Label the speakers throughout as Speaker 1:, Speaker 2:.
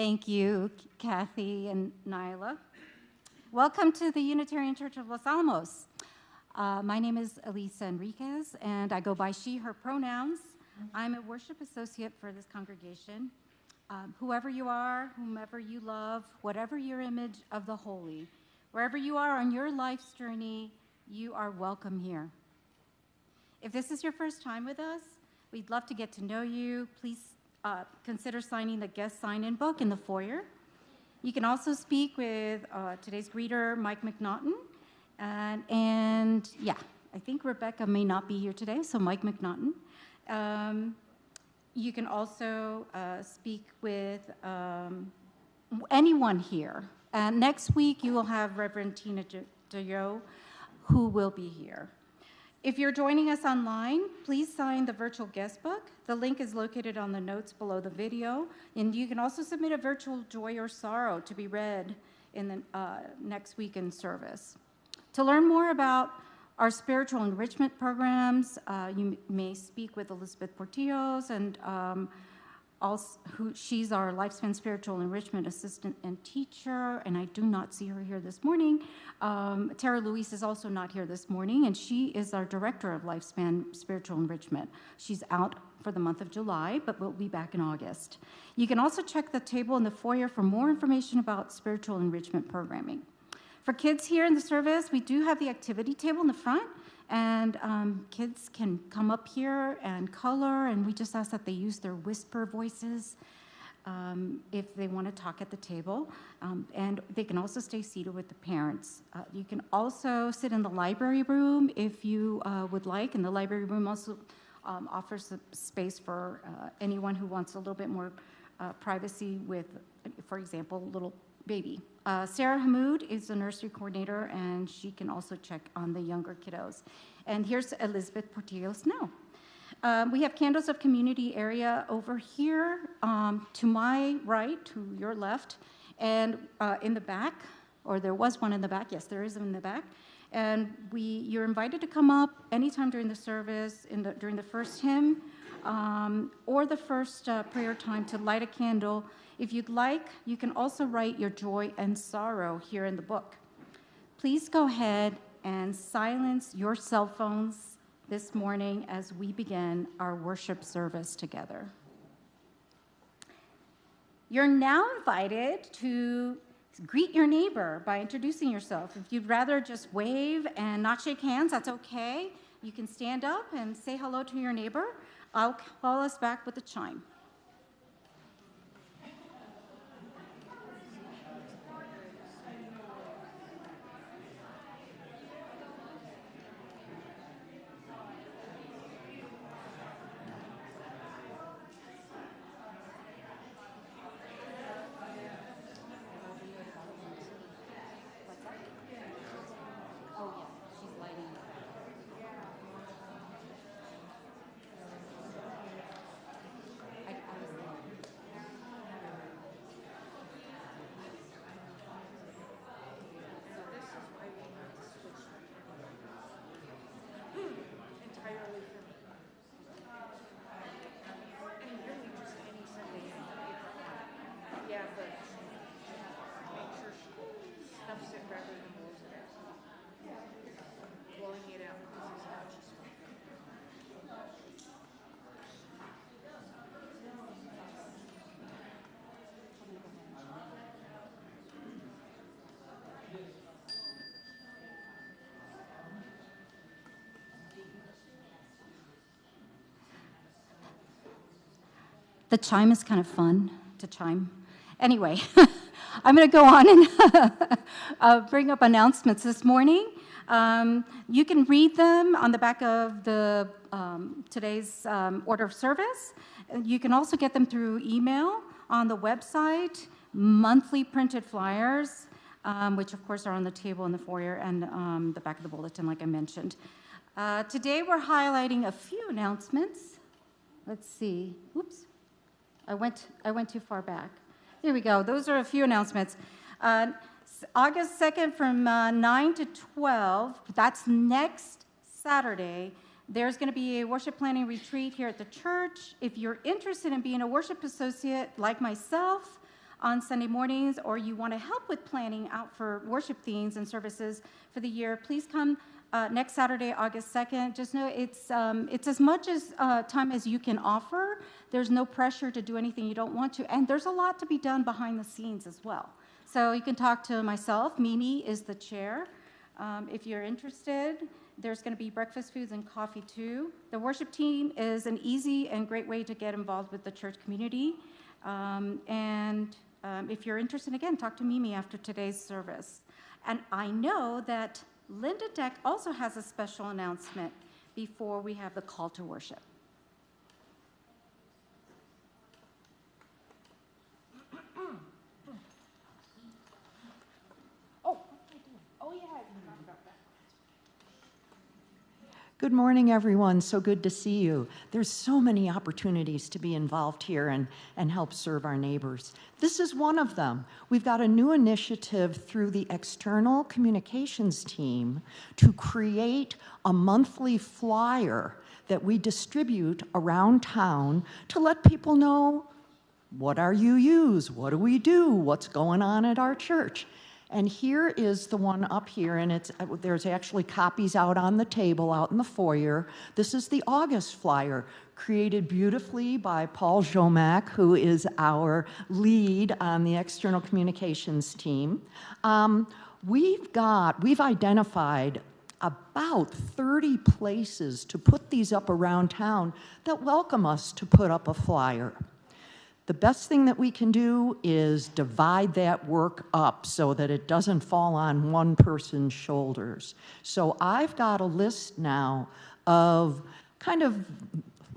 Speaker 1: Thank you, Kathy and Nylea. Welcome to the Unitarian Church of Los Alamos. My name is Elisa Enriquez, and I go by she, her pronouns. I'm a worship associate for this congregation. Whoever you are, whomever you love, whatever your image of the holy, wherever you are on your life's journey, you are welcome here. If this is your first time with us, we'd love to get to know you. Please consider signing the guest sign-in book in the foyer. You can also speak with today's greeter, Mike McNaughton. And yeah, I think Rebecca may not be here today, so Mike McNaughton. You can also speak with anyone here. Next week, you will have Reverend Tina DeYo, who will be here. If you're joining us online, please sign the virtual guest book. The link is located on the notes below the video, and you can also submit a virtual joy or sorrow to be read in the next weekend service. To learn more about our spiritual enrichment programs, you may speak with Elizabeth Portillos, and she's our Lifespan Spiritual Enrichment Assistant and Teacher, and I do not see her here this morning. Tara Luis is also not here this morning, and she is our Director of Lifespan Spiritual Enrichment. She's out for the month of July, but will be back in August. You can also check the table in the foyer for more information about spiritual enrichment programming. For kids here in the service, we do have the activity table in the front, and kids can come up here and color, and we just ask that they use their whisper voices if they want to talk at the table, and they can also stay seated with the parents. You can also sit in the library room if you would like, and the library room also offers a space for anyone who wants a little bit more privacy with, for example, a little baby. Sarah Hamoud is the nursery coordinator, and she can also check on the younger kiddos. And here's Elizabeth Portillo's now. We have candles of community area over here to my right, to your left, and in the back, or there was one in the back. Yes, there is in the back. And you're invited to come up anytime during the service, during the first hymn, or the first prayer time to light a candle. If you'd like, you can also write your joy and sorrow here in the book. Please go ahead and silence your cell phones this morning as we begin our worship service together. You're now invited to greet your neighbor by introducing yourself. If you'd rather just wave and not shake hands, that's okay. You can stand up and say hello to your neighbor. I'll call us back with a chime. The chime is kind of fun to chime. Anyway, I'm going to go on and bring up announcements this morning. You can read them on the back of the today's order of service. You can also get them through email on the website, monthly printed flyers, which of course are on the table in the foyer and the back of the bulletin, like I mentioned. Today we're highlighting a few announcements. Let's see. Oops. I went too far back. Here we go. Those are a few announcements. August 2nd from 9 to 12, that's next Saturday, there's going to be a worship planning retreat here at the church. If you're interested in being a worship associate like myself, on Sunday mornings, or you want to help with planning out for worship themes and services for the year, please come next Saturday, August 2nd. Just know it's as much as time as you can offer. There's no pressure to do anything you don't want to, and there's a lot to be done behind the scenes as well. So you can talk to myself. Mimi is the chair. If you're interested, there's going to be breakfast foods and coffee too. The worship team is an easy and great way to get involved with the church community. If you're interested, again, talk to Mimi after today's service. And I know that Linda Deck also has a special announcement before we have the call to worship.
Speaker 2: Good morning, everyone. So good to see you. There's so many opportunities to be involved here and help serve our neighbors. This is one of them. We've got a new initiative through the external communications team to create a monthly flyer that we distribute around town to let people know what our UUs, what do we do, what's going on at our church. And here is the one up here, and there's actually copies out on the table out in the foyer. This is the August flyer, created beautifully by Paul Jomack, who is our lead on the external communications team. We've identified about 30 places to put these up around town that welcome us to put up a flyer. The best thing that we can do is divide that work up so that it doesn't fall on one person's shoulders. So I've got a list now of kind of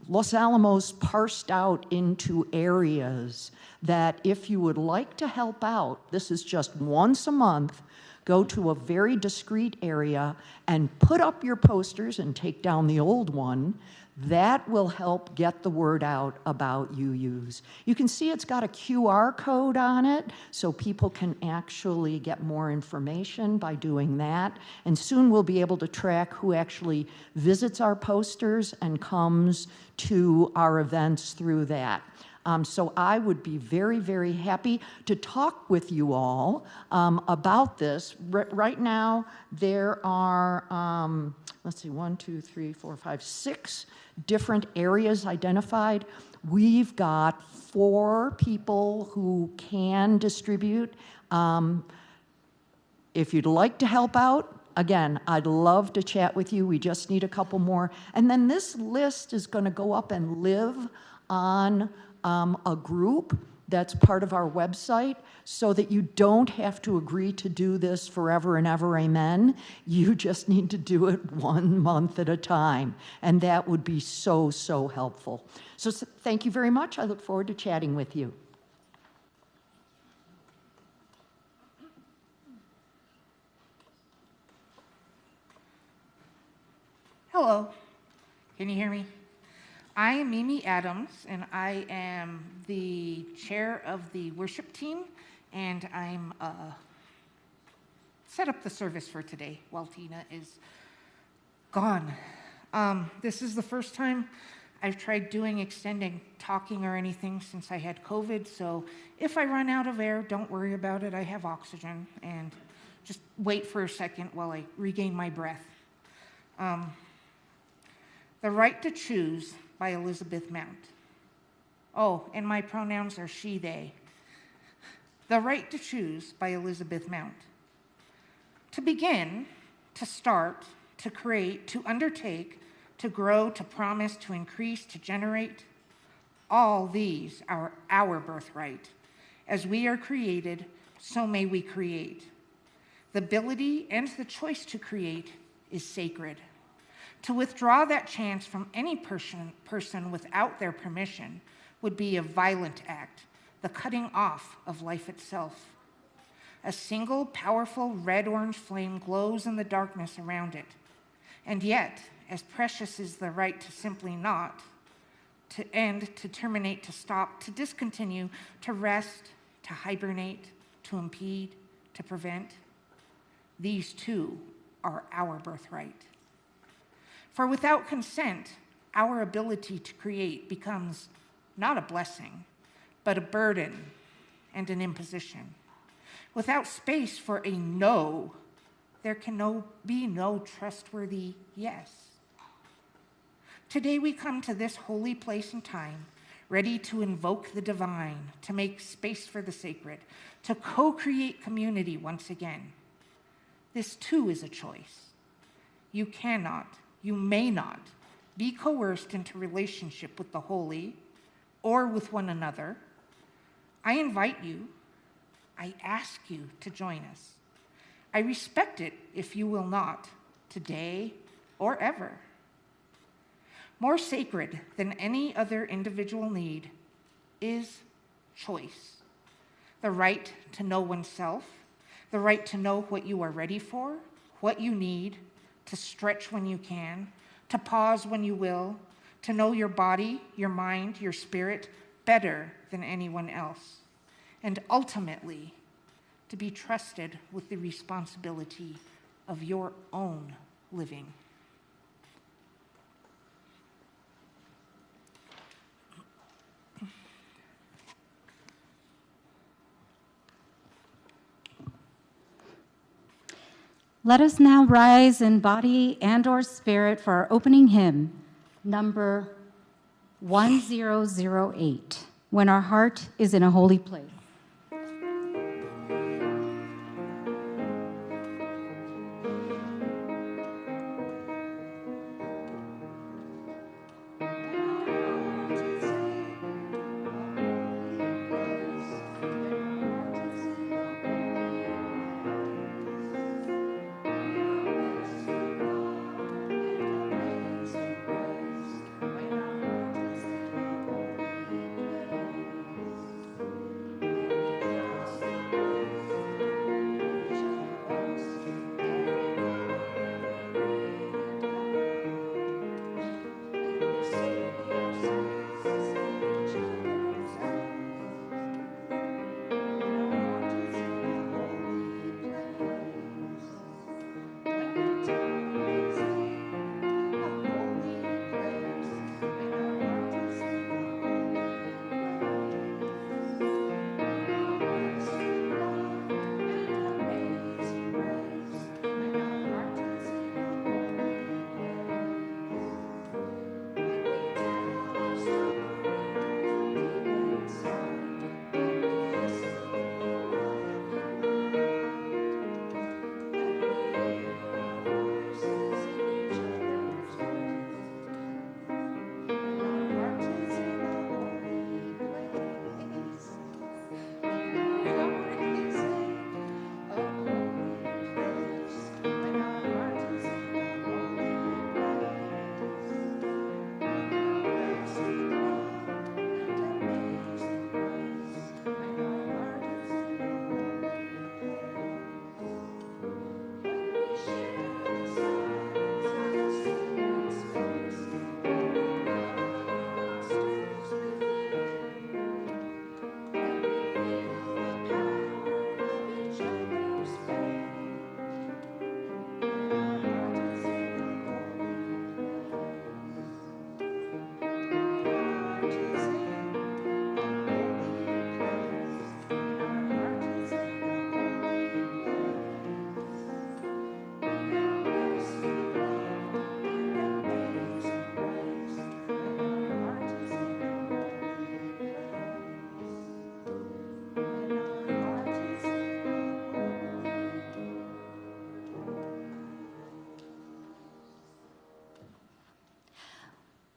Speaker 2: Los Alamos parsed out into areas that if you would like to help out, this is just once a month, go to a very discreet area and put up your posters and take down the old one. That will help get the word out about UUs. You can see it's got a QR code on it, so people can actually get more information by doing that. And soon we'll be able to track who actually visits our posters and comes to our events through that. So I would be very, very happy to talk with you all about this. Right now, there are, let's see, 1, 2, 3, 4, 5, 6 different areas identified. We've got 4 people who can distribute. If you'd like to help out, again, I'd love to chat with you. We just need a couple more. And then this list is going to go up and live on a group that's part of our website so that you don't have to agree to do this forever and ever, amen. You just need to do it 1 month at a time, and that would be so, so helpful. So thank you very much. I look forward to chatting with you.
Speaker 3: Hello, can you hear me? I am Mimi Adams, and I am the chair of the worship team, and I'm set up the service for today while Tina is gone. This is the first time I've tried doing extended talking or anything since I had COVID, so if I run out of air, don't worry about it. I have oxygen, and just wait for a second while I regain my breath. The Right to Choose by Elizabeth Mount. Oh, and my pronouns are she, they. The Right to Choose by Elizabeth Mount. To begin, to start, to create, to undertake, to grow, to promise, to increase, to generate, all these are our birthright. As we are created, so may we create. The ability and the choice to create is sacred. To withdraw that chance from any person without their permission would be a violent act, the cutting off of life itself. A single powerful red-orange flame glows in the darkness around it. And yet, as precious is the right to simply not, to end, to terminate, to stop, to discontinue, to rest, to hibernate, to impede, to prevent, these too are our birthright. For without consent, our ability to create becomes not a blessing, but a burden, and an imposition. Without space for a no, there can be no trustworthy yes. Today we come to this holy place and time, ready to invoke the divine, to make space for the sacred, to co-create community once again. This too is a choice. You cannot, you may not be coerced into relationship with the holy or with one another. I invite you, I ask you to join us. I respect it if you will not, today or ever. More sacred than any other individual need is choice. The right to know oneself, the right to know what you are ready for, what you need, to stretch when you can, to pause when you will, to know your body, your mind, your spirit better than anyone else, and ultimately to be trusted with the responsibility of your own living.
Speaker 1: Let us now rise in body and or spirit for our opening hymn, number 1008, When Our Heart is in a Holy Place.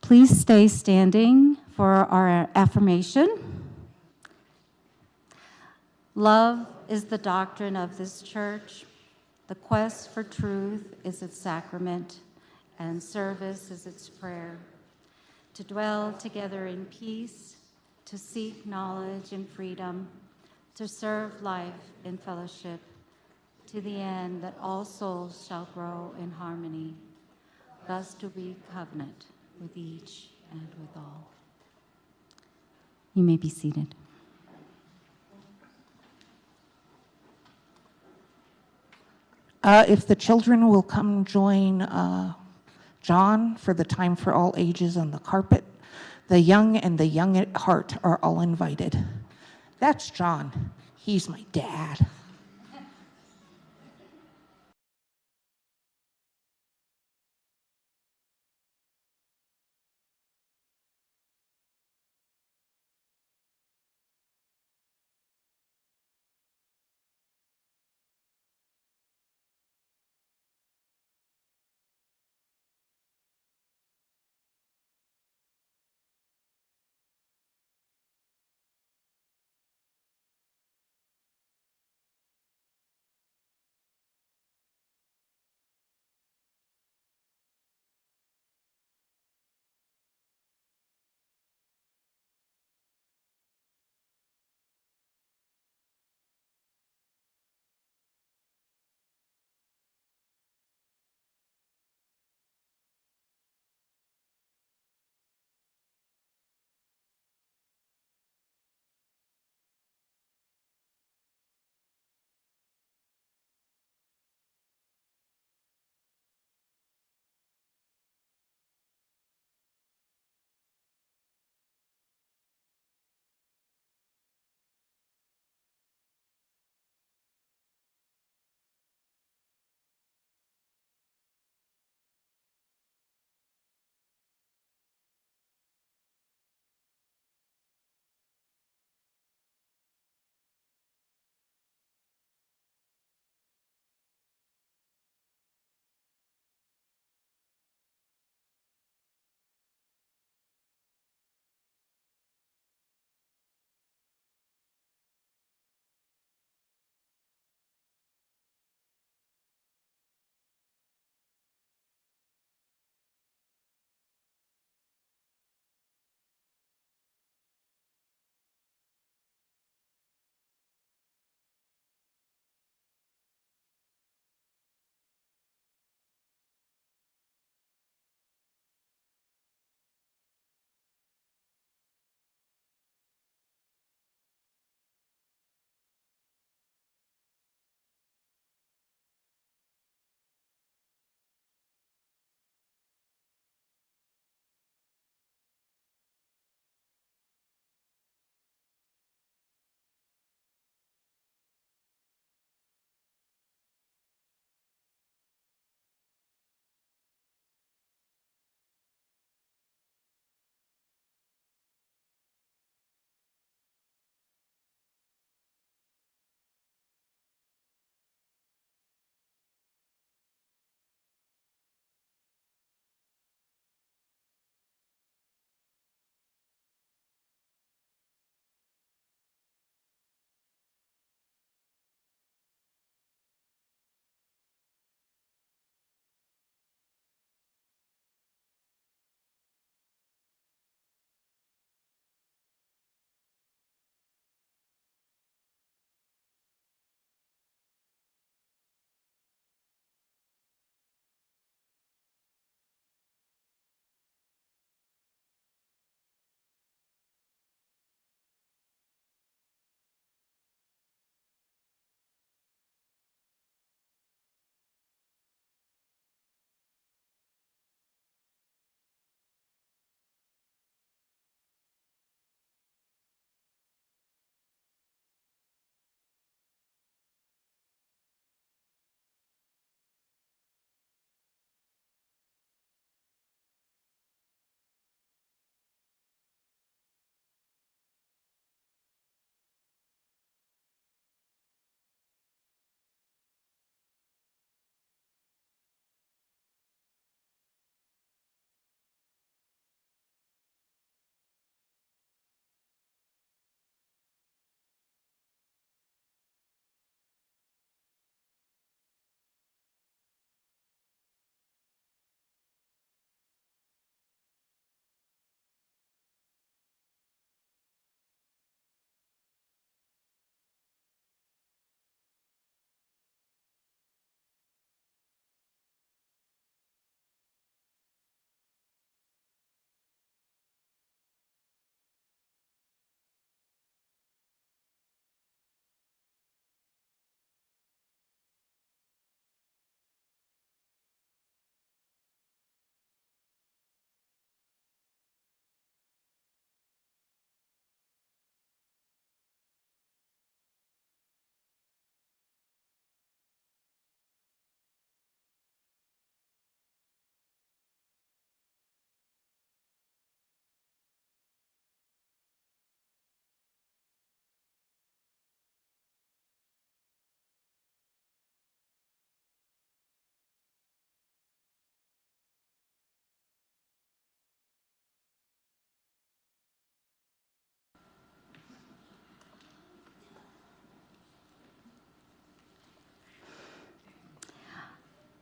Speaker 1: Please stay standing for our affirmation. Love is the doctrine of this church. The quest for truth is its sacrament, and service is its prayer. To dwell together in peace, to seek knowledge and freedom, to serve life in fellowship, to the end that all souls shall grow in harmony, thus to be covenant with each and with all. You may be seated.
Speaker 3: If the children will come join John for the Time for All Ages on the carpet, the young and the young at heart are all invited. That's John. He's my dad.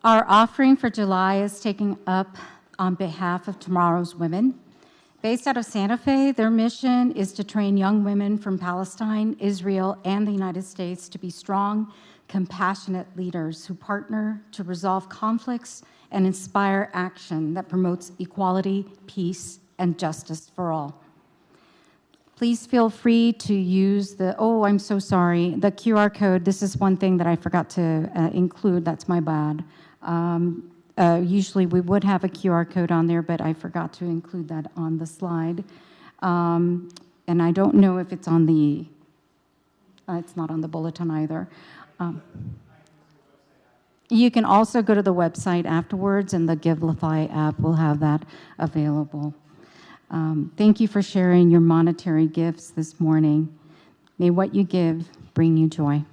Speaker 1: Our offering for July is taken up on behalf of Tomorrow's Women. Based out of Santa Fe, their mission is to train young women from Palestine, Israel, and the United States to be strong, compassionate leaders who partner to resolve conflicts and inspire action that promotes equality, peace, and justice for all. Please feel free to use the, oh, I'm so sorry, the QR code. This is one thing that I forgot to include. That's my bad. Usually we would have a QR code on there, but I forgot to include that on the slide. And I don't know if it's on the, it's not on the bulletin either. You can also go to the website afterwards, and the Givelify app will have that available. Thank you for sharing your monetary gifts this morning. May what you give bring you joy.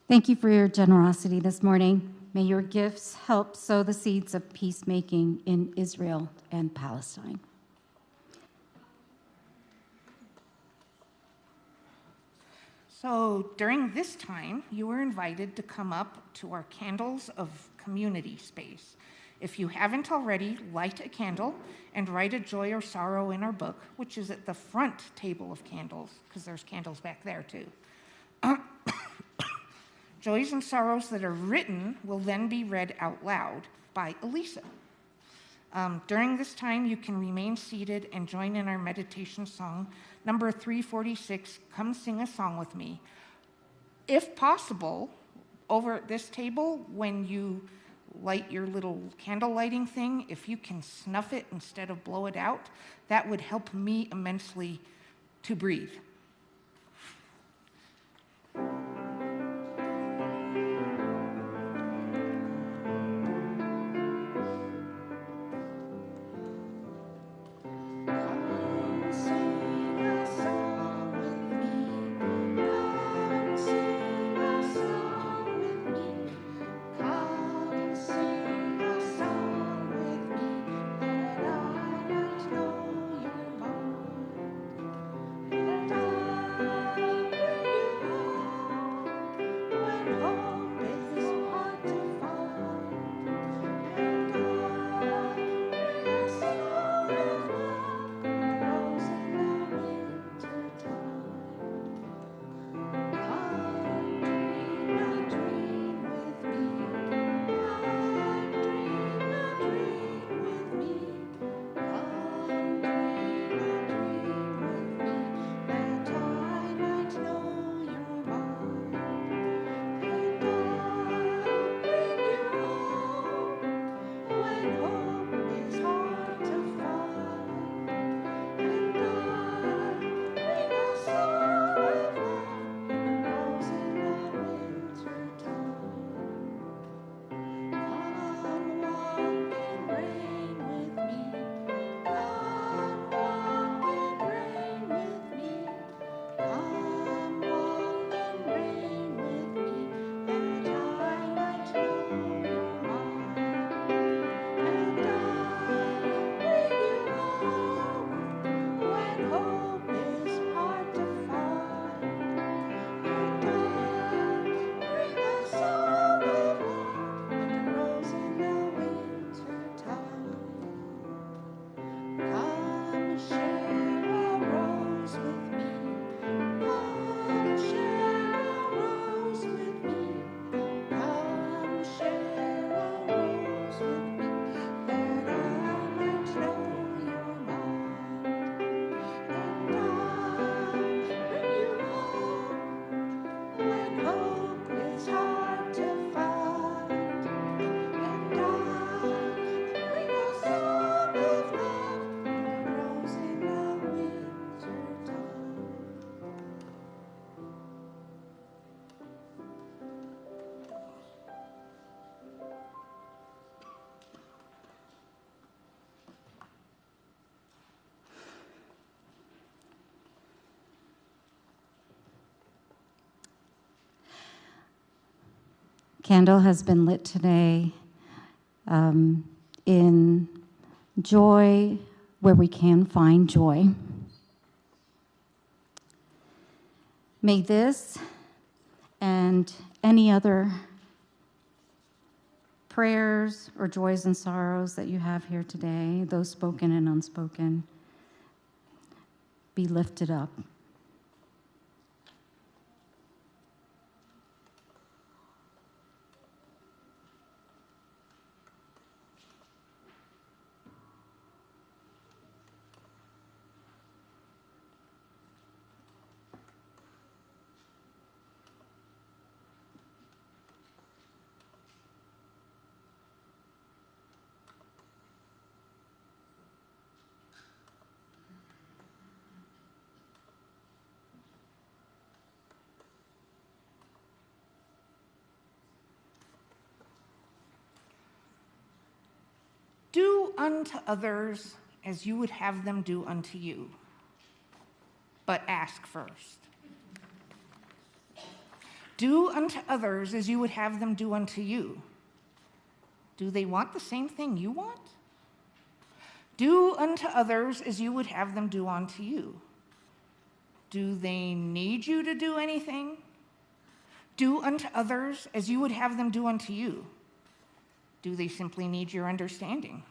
Speaker 1: Thank you for your generosity this morning. May your gifts help sow the seeds of peacemaking in Israel and Palestine.
Speaker 3: So during this time, you were invited to come up to our Candles of Community space. If you haven't already, light a candle and write a joy or sorrow in our book, which is at the front table of candles, because there's candles back there too. Joys and sorrows that are written will then be read out loud by Elisa. During this time, you can remain seated and join in our meditation song, number 346, Come Sing a Song With Me. If possible, over at this table, when you light your little candle lighting thing, if you can snuff it instead of blow it out, that would help me immensely to breathe.
Speaker 4: Let
Speaker 1: Candle has been lit today in joy where we can find joy. May this and any other prayers or joys and sorrows that you have here today, those spoken and unspoken, be lifted up.
Speaker 3: Do unto others as you would have them do unto you, but ask first. Do unto others as you would have them do unto you. Do they want the same thing you want? Do unto others as you would have them do unto you. Do they need you to do anything? Do unto others as you would have them do unto you. Do they simply need your understanding?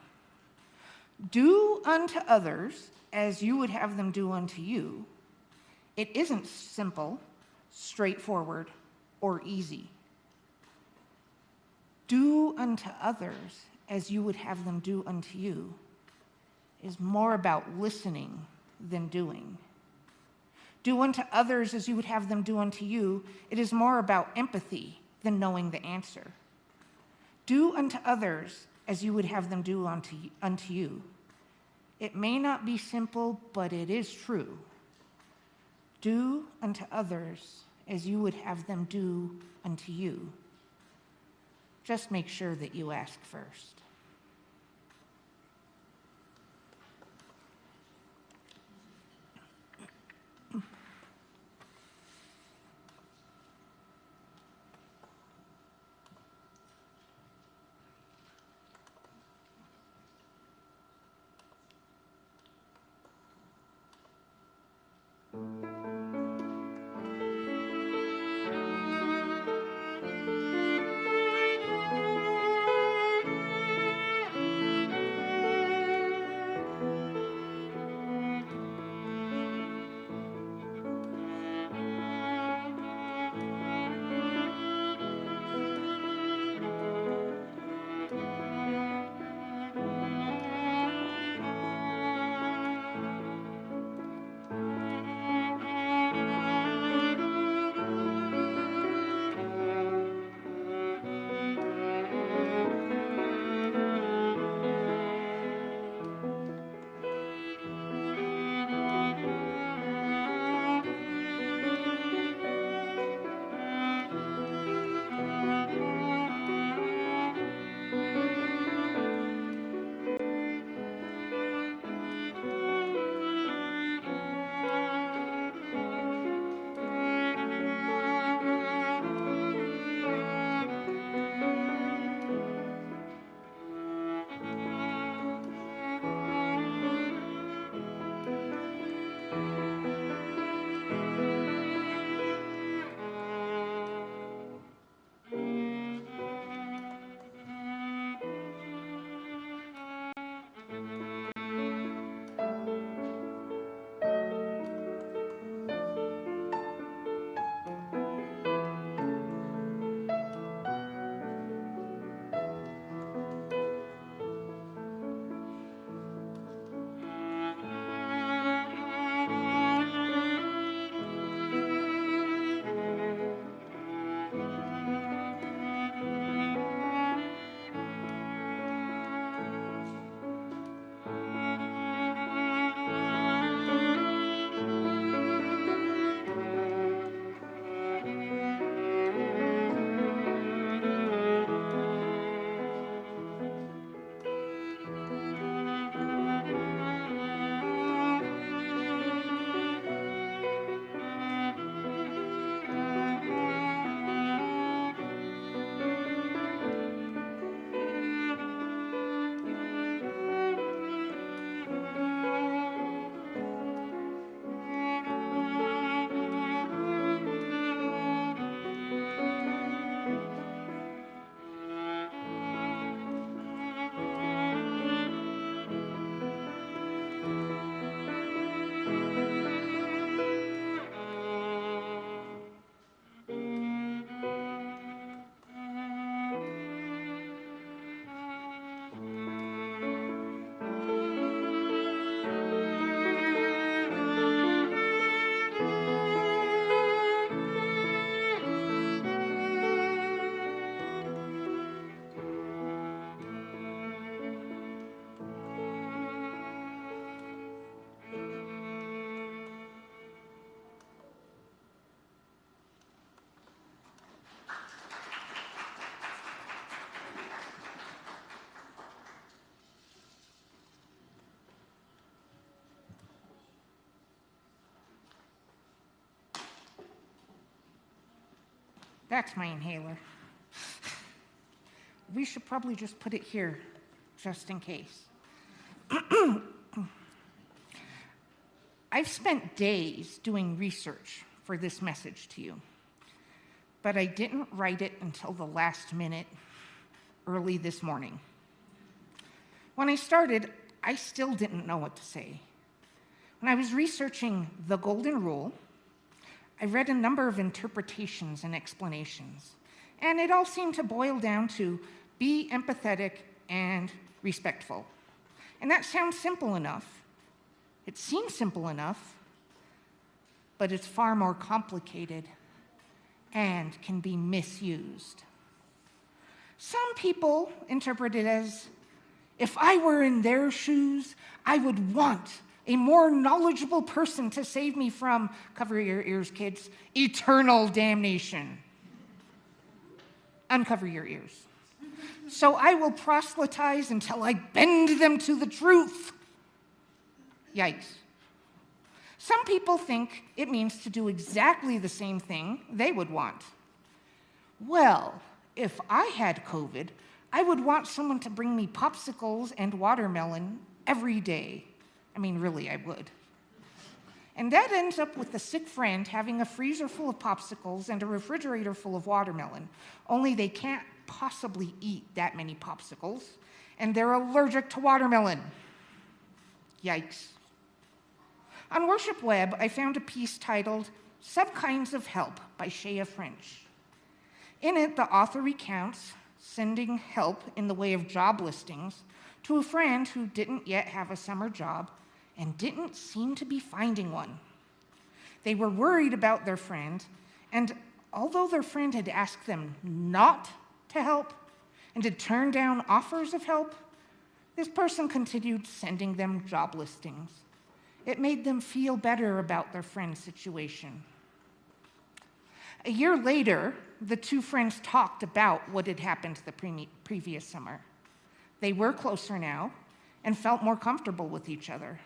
Speaker 3: Do unto others as you would have them do unto you. It isn't simple, straightforward, or easy. Do unto others as you would have them do unto you is more about listening than doing. Do unto others as you would have them do unto you. It is more about empathy than knowing the answer. Do unto others as you would have them do unto you. It may not be simple, but it is true. Do unto others as you would have them do unto you. Just make sure that you ask first. That's my inhaler. We should probably just put it here, just in case. I've spent days doing research for this message to you, but I didn't write it until the last minute, early this morning. When I started, I still didn't know what to say. When I was researching the Golden Rule, I read a number of interpretations and explanations, and it all seemed to boil down to be empathetic and respectful. And that sounds simple enough. It seems simple enough, but it's far more complicated and can be misused. Some people interpret it as, if I were in their shoes, I would want a more knowledgeable person to save me from, cover your ears, kids, eternal damnation. Uncover your ears. So I will proselytize until I bend them to the truth. Yikes. Some people think it means to do exactly the same thing they would want. Well, if I had COVID, I would want someone to bring me popsicles and watermelon every day. I mean, really, I would. And that ends up with the sick friend having a freezer full of popsicles and a refrigerator full of watermelon, only they can't possibly eat that many popsicles, and they're allergic to watermelon. Yikes. On Worship Webb, I found a piece titled Subkinds of Help by Shea French. In it, the author recounts sending help in the way of job listings to a friend who didn't yet have a summer job and didn't seem to be finding one. They were worried about their friend, and although their friend had asked them not to help and to turn down offers of help, this person continued sending them job listings. It made them feel better about their friend's situation. A year later, the two friends talked about what had happened the previous summer. They were closer now and felt more comfortable with each other.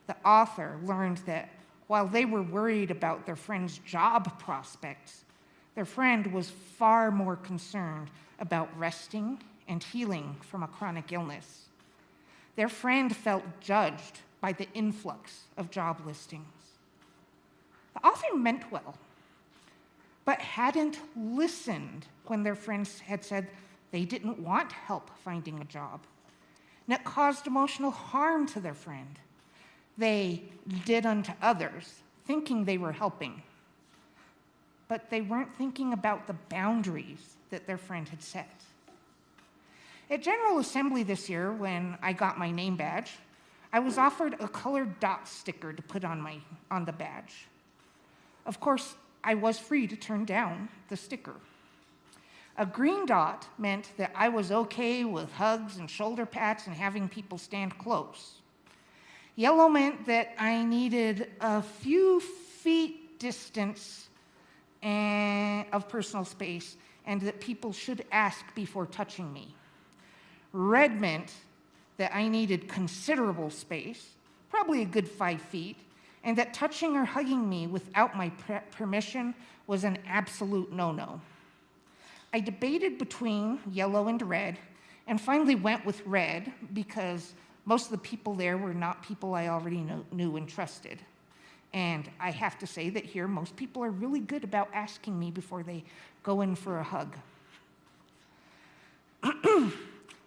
Speaker 3: The author learned that while they were worried about their friend's job prospects, their friend was far more concerned about resting and healing from a chronic illness. Their friend felt judged by the influx of job listings. The author meant well, but hadn't listened when their friends had said they didn't want help finding a job. And it caused emotional harm to their friend. They did unto others, thinking they were helping, but they weren't thinking about the boundaries that their friend had set. At General Assembly this year, when I got my name badge, I was offered a colored dot sticker to put on the badge. Of course, I was free to turn down the sticker. A green dot meant that I was okay with hugs and shoulder pats and having people stand close. Yellow meant that I needed a few feet distance of personal space and that people should ask before touching me. Red meant that I needed considerable space, probably a good 5 feet, and that touching or hugging me without my permission was an absolute no-no. I debated between yellow and red, and finally went with red because most of the people there were not people I already knew and trusted. And I have to say that here, most people are really good about asking me before they go in for a hug.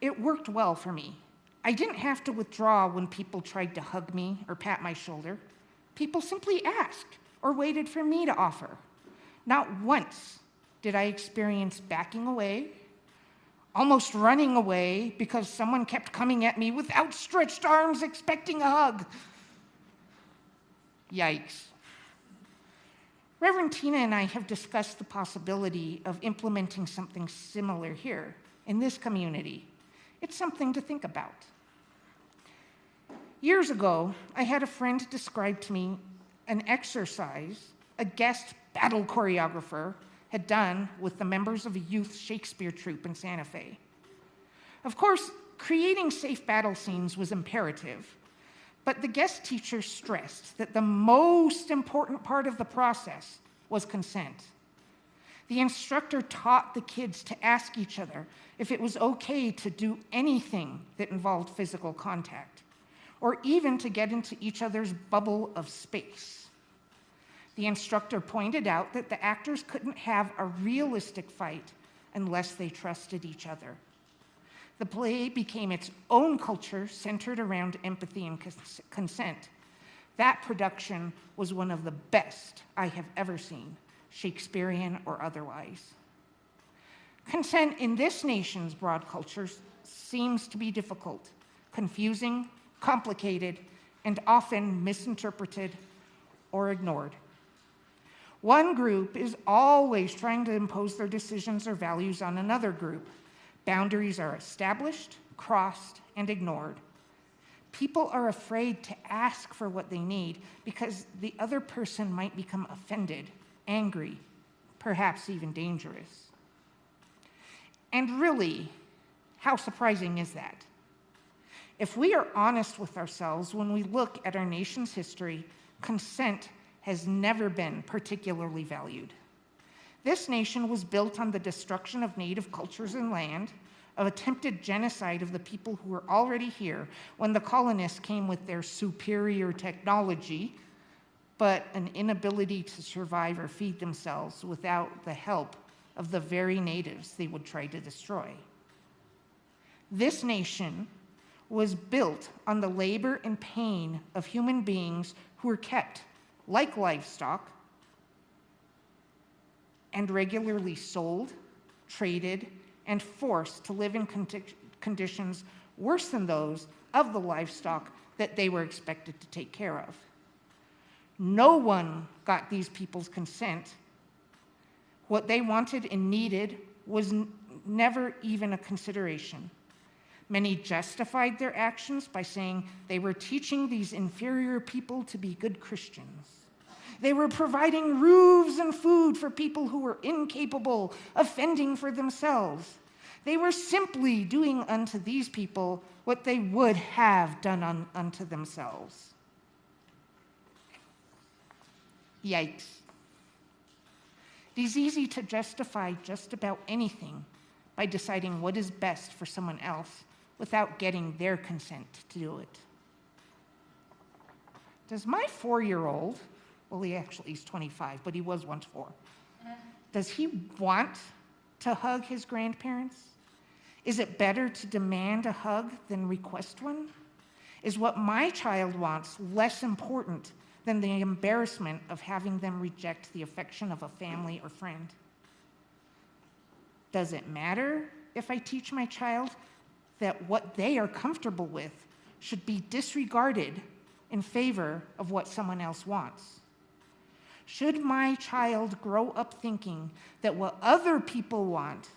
Speaker 3: It worked well for me. I didn't have to withdraw when people tried to hug me or pat my shoulder. People simply asked or waited for me to offer. Not once did I experience backing away, almost running away because someone kept coming at me with outstretched arms expecting a hug. Yikes. Reverend Tina and I have discussed the possibility of implementing something similar here in this community. It's something to think about. Years ago, I had a friend describe to me an exercise a guest battle choreographer had done with the members of a youth Shakespeare troupe in Santa Fe. Of course, creating safe battle scenes was imperative, but the guest teacher stressed that the most important part of the process was consent. The instructor taught the kids to ask each other if it was okay to do anything that involved physical contact, or even to get into each other's bubble of space. The instructor pointed out that the actors couldn't have a realistic fight unless they trusted each other. The play became its own culture centered around empathy and consent. That production was one of the best I have ever seen, Shakespearean or otherwise. Consent in this nation's broad culture seems to be difficult, confusing, complicated, and often misinterpreted or ignored. One group is always trying to impose their decisions or values on another group. Boundaries are established, crossed, and ignored. People are afraid to ask for what they need because the other person might become offended, angry, perhaps even dangerous. And really, how surprising is that? If we are honest with ourselves when we look at our nation's history, consent has never been particularly valued. This nation was built on the destruction of native cultures and land, of attempted genocide of the people who were already here when the colonists came with their superior technology, but an inability to survive or feed themselves without the help of the very natives they would try to destroy. This nation was built on the labor and pain of human beings who were kept like livestock and regularly sold, traded, and forced to live in conditions worse than those of the livestock that they were expected to take care of. No one got these people's consent. What they wanted and needed was never even a consideration. Many justified their actions by saying they were teaching these inferior people to be good Christians. They were providing roofs and food for people who were incapable of fending for themselves. They were simply doing unto these people what they would have done unto themselves. Yikes. It is easy to justify just about anything by deciding what is best for someone else without getting their consent to do it. Does my 4-year-old, well, he's 25, but he was once 4. Does he want to hug his grandparents? Is it better to demand a hug than request one? Is what my child wants less important than the embarrassment of having them reject the affection of a family or friend? Does it matter if I teach my child that what they are comfortable with should be disregarded in favor of what someone else wants? Should my child grow up thinking that what other people want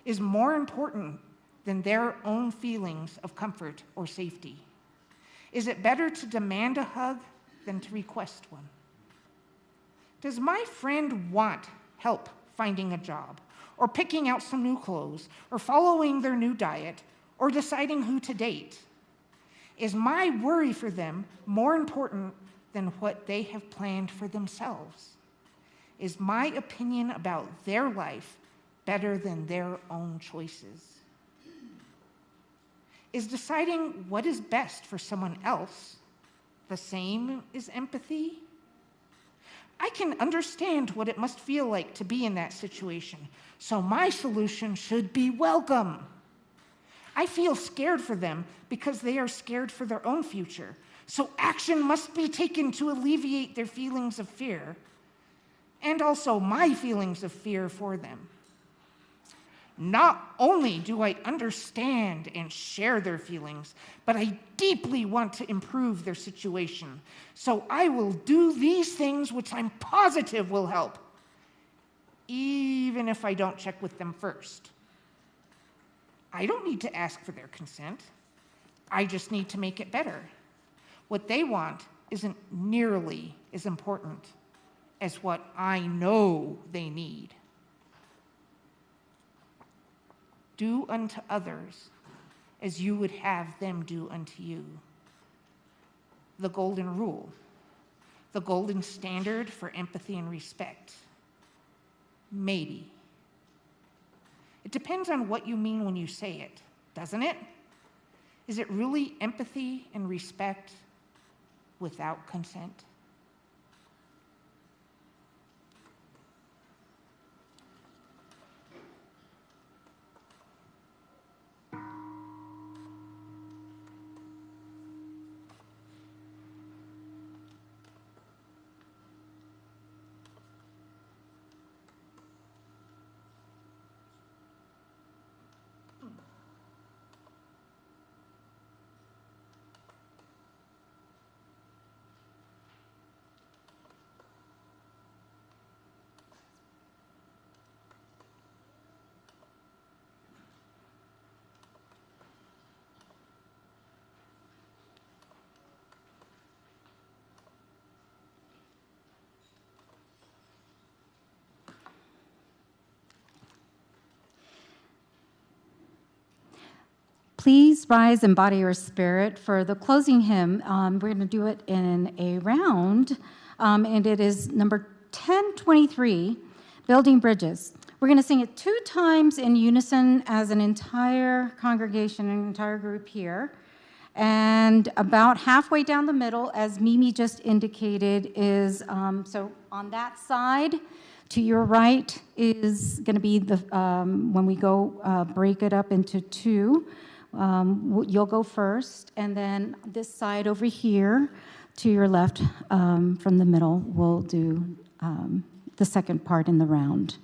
Speaker 3: is more important than their own feelings of comfort or safety? Is it better to demand a hug than to request one? Does my friend want help finding a job, or picking out some new clothes, or following their new diet, or deciding who to date? Is my worry for them more important than what they have planned for themselves? Is my opinion about their life better than their own choices? Is deciding what is best for someone else the same as empathy? I can understand what it must feel like to be in that situation, so my solution should be welcome. I feel scared for them because they are scared for their own future, so action must be taken to alleviate their feelings of fear, and also my feelings of fear for them. Not only do I understand and share their feelings, but I deeply want to improve their situation. So I will do these things which I'm positive will help, even if I don't check with them first. I don't need to ask for their consent. I just need to make it better. What they want isn't nearly as important as what I know they need. Do unto others as you would have them do unto you. The golden rule, the golden standard for empathy and respect. maybe. It depends on what you mean when you say it, doesn't it? Is it really empathy and respect without consent?
Speaker 1: Please rise and body your spirit for the closing hymn. We're going to do it in a round, and it is number 1023, Building Bridges. We're going to sing it 2 times in unison as an entire congregation, an entire group here. And about halfway down the middle, as Mimi just indicated, is so on that side to your right is going to be the when we go break it up into 2. You'll go first, and then this side over here to your left from the middle will do the second part in the round.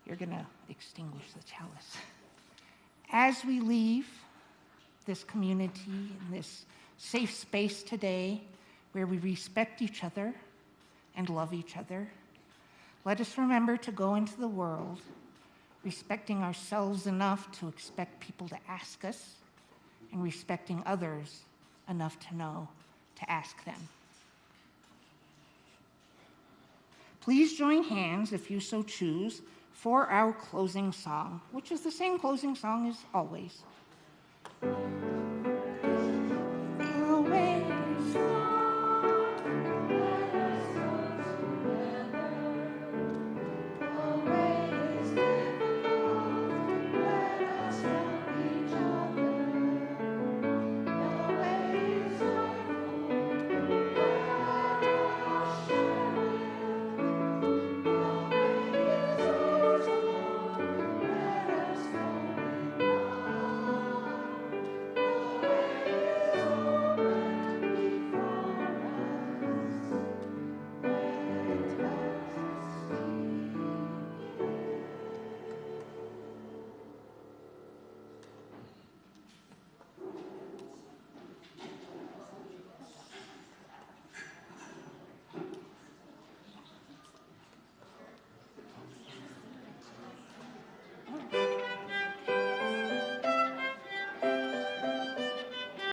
Speaker 1: You're going to extinguish the chalice. As we leave this community and this safe space today where we respect each other and love each other, let us remember to go into the world respecting ourselves enough to expect people to ask us and respecting others enough to know to ask them. Please join hands, if you so choose, for our closing song, which is the same closing song as always.